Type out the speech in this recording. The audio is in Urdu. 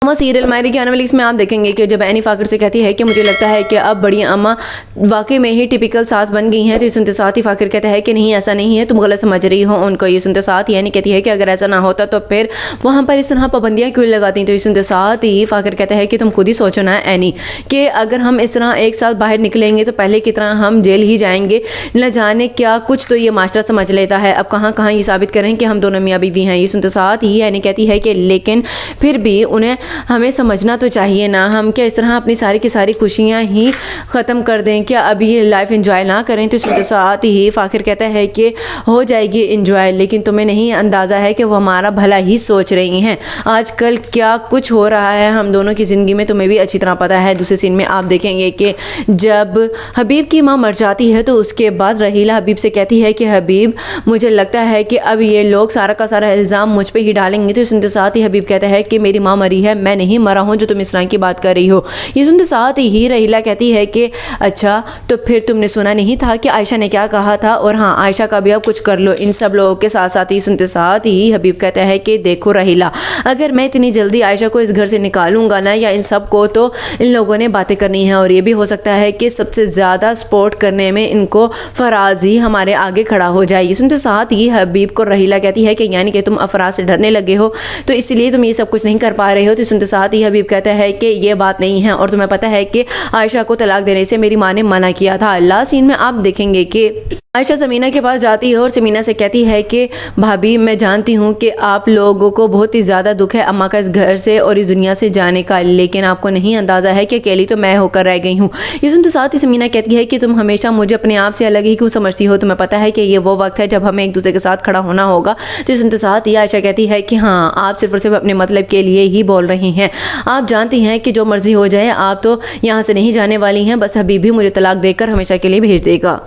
وہ سیریل مائری کی آنے والی اس میں آپ دیکھیں گے کہ جب اینی فاخر سے کہتی ہے کہ مجھے لگتا ہے کہ اب بڑی اماں واقعی میں ہی ٹپیکل ساس بن گئی ہیں، تو یہ سنتے ساتھ ہی فاخر کہتا ہے کہ نہیں ایسا نہیں ہے، تم غلط سمجھ رہی ہو ان کو۔ یہ سنتے ساتھ ہی اینی کہتی ہے کہ اگر ایسا نہ ہوتا تو پھر وہاں پر اس طرح پابندیاں کیوں لگاتی ہیں؟ تو یہ سنتے ساتھ ہی فاخر کہتا ہے کہ تم خود ہی سوچو نا اینی، کہ اگر ہم اس طرح ایک ساتھ باہر نکلیں گے تو پہلے کی طرح ہم جیل ہی جائیں گے، نہ جانے کیا کچھ تو یہ معاشرہ سمجھ لیتا ہے، اب کہاں کہاں یہ ثابت کریں کہ ہم دونوں میاں بیوی ہیں۔ یہ سنتے ساتھ ہی اینی کہتی ہے کہ لیکن پھر بھی انہیں ہمیں سمجھنا تو چاہیے نا، ہم کیا اس طرح اپنی ساری کی ساری خوشیاں ہی ختم کر دیں؟ کیا اب یہ لائف انجوائے نہ کریں؟ تو اس کے ساتھ ہی فاخر کہتا ہے کہ ہو جائے گی انجوائے، لیکن تمہیں نہیں اندازہ ہے کہ وہ ہمارا بھلا ہی سوچ رہی ہیں۔ آج کل کیا کچھ ہو رہا ہے ہم دونوں کی زندگی میں تمہیں بھی اچھی طرح پتہ ہے۔ دوسرے سین میں آپ دیکھیں گے کہ جب حبیب کی ماں مر جاتی ہے تو اس کے بعد رحیلہ حبیب سے کہتی ہے کہ حبیب مجھے لگتا ہے کہ اب یہ لوگ سارا کا سارا الزام مجھ پہ ہی ڈالیں گے۔ تو سنتے ساتھ ہی حبیب کہتا ہے کہ میری ماں مری ہے، میں نہیں مرا ہوں جو تم اس طرح کی بات کر رہی ہو۔ یہ سنتے ساتھ ہی رحیلہ کہتی ہے کہ اچھا تو پھر تم نے سنا نہیں تھا کہ عائشہ نے کیا کہا تھا؟ اور ہاں عائشہ کا بھی اب کچھ کر لو ان سب لوگوں کے ساتھ ساتھ ہی۔ سنتے ساتھ ہی حبیب کہتا ہے کہ دیکھو رحیلہ، اگر میں اتنی جلدی عائشہ کو اس گھر سے نکالوں گا نا یا ان سب کو، تو ان لوگوں نے باتیں کرنی ہیں، اور یہ بھی ہو سکتا ہے کہ سب سے زیادہ سپورٹ کرنے میں ان کو فراز ہی ہمارے آگے کھڑا ہو جائے۔ یہ سنتے ساتھ ہی حبیب کو رحیلہ کہتی ہے کہ یعنی کہ تم افراز سے ڈرنے لگے ہو تو اس لیے تم یہ سب کچھ نہیں کر پا رہے ہو۔ تو سنتے ساتھ ہی حبیب کہتا ہے کہ یہ بات نہیں ہے، اور تمہیں پتہ ہے کہ عائشہ کو طلاق دینے سے میری ماں نے منع کیا تھا۔ لاسٹ سین میں آپ دیکھیں گے کہ عائشہ سمینہ کے پاس جاتی ہے اور سمینہ سے کہتی ہے کہ بھابھی میں جانتی ہوں کہ آپ لوگوں کو بہت ہی زیادہ دکھ ہے اماں کا اس گھر سے اور اس دنیا سے جانے کا، لیکن آپ کو نہیں اندازہ ہے کہ اکیلی تو میں ہو کر رہ گئی ہوں۔ یہ سنتے ساتھ ہی سمینہ کہتی ہے کہ تم ہمیشہ مجھے اپنے آپ سے الگ ہی کیوں سمجھتی ہو؟ تمہیں پتہ ہے کہ یہ وہ وقت ہے جب ہمیں ایک دوسرے کے ساتھ کھڑا ہونا ہوگا۔ تو یہ سنتے ساتھ ہی عائشہ کہتی ہے کہ ہاں آپ صرف اور صرف اپنے مطلب کے لیے ہی بول رہی ہیں، آپ جانتی ہیں کہ جو مرضی ہو جائے آپ تو یہاں سے نہیں جانے والی ہیں، بس حبیب بھی مجھے طلاق دے کر ہمیشہ کے لیے بھیج دے گا۔